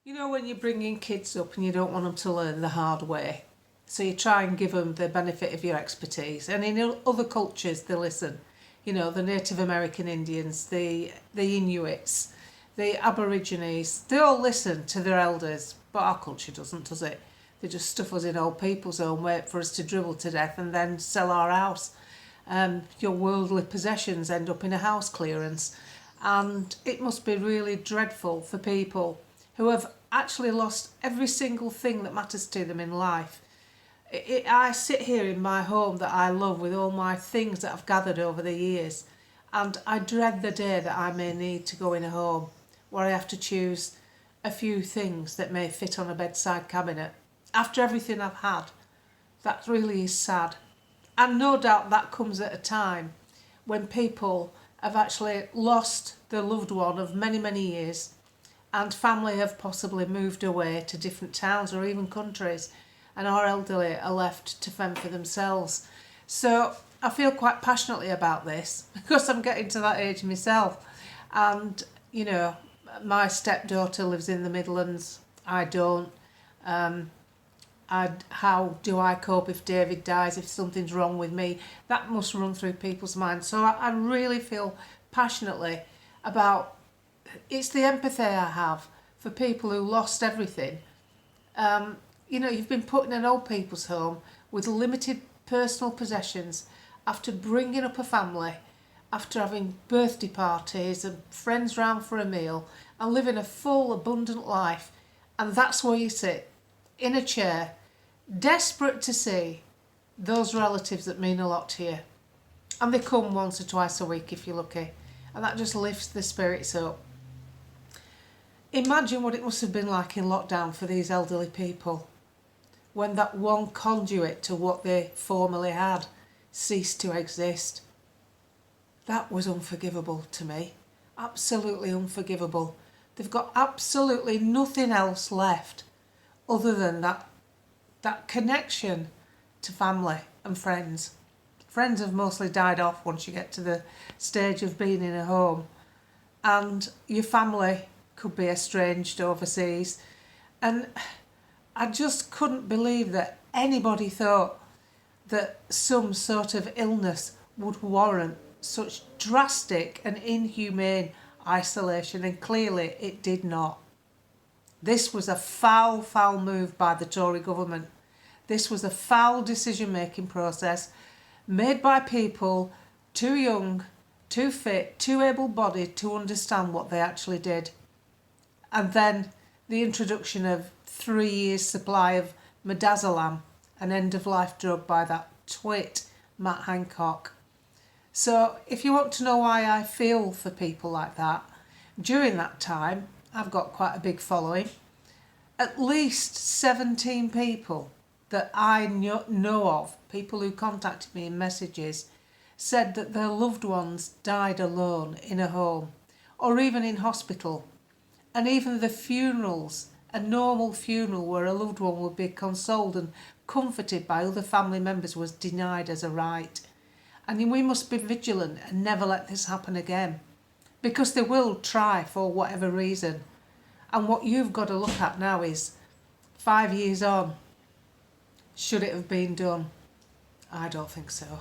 You know, when you're bringing kids up and you don't want them to learn the hard way, so you try and give them the benefit of your expertise. And in other cultures, they listen. You know, the Native American Indians, the Inuits, the Aborigines, they all listen to their elders. But our culture doesn't, does it? They just stuff us in old people's home, wait for us to dribble to death and then sell our house. Your worldly possessions end up in a house clearance. And it must be really dreadful for people who have actually lost every single thing that matters to them in life. I sit here in my home that I love with all my things that I've gathered over the years, and I dread the day that I may need to go in a home where I have to choose a few things that may fit on a bedside cabinet. After everything I've had, that really is sad. And no doubt that comes at a time when people have actually lost their loved one of many, many years, and family have possibly moved away to different towns or even countries, and our elderly are left to fend for themselves. So I feel quite passionately about this because I'm getting to that age myself. And, you know, my stepdaughter lives in the Midlands. I don't. How do I cope if David dies, if something's wrong with me? That must run through people's minds. So I really feel passionately about, it's the empathy I have for people who lost everything. You know, you've been put in an old people's home with limited personal possessions after bringing up a family, after having birthday parties and friends round for a meal and living a full, abundant life. And that's where you sit, in a chair, desperate to see those relatives that mean a lot to you. And they come once or twice a week if you're lucky. And that just lifts the spirits up. Imagine what it must have been like in lockdown for these elderly people when that one conduit to what they formerly had ceased to exist. That was unforgivable to me. Absolutely unforgivable. They've got absolutely nothing else left other than that connection to family and friends. Friends have mostly died off once you get to the stage of being in a home. And your family could be estranged overseas. And I just couldn't believe that anybody thought that some sort of illness would warrant such drastic and inhumane isolation, and clearly it did not. This was a foul, foul move by the Tory government. This was a foul decision-making process made by people too young, too fit, too able-bodied to understand what they actually did. And then the introduction of 3 years' supply of midazolam, an end-of-life drug by that twit, Matt Hancock. So if you want to know why I feel for people like that, during that time, I've got quite a big following. At least 17 people that I know of, people who contacted me in messages, said that their loved ones died alone in a home or even in hospital. And even the funerals, a normal funeral where a loved one would be consoled and comforted by other family members, was denied as a right. And we must be vigilant and never let this happen again, because they will try for whatever reason. And what you've got to look at now is 5 years on, should it have been done? I don't think so.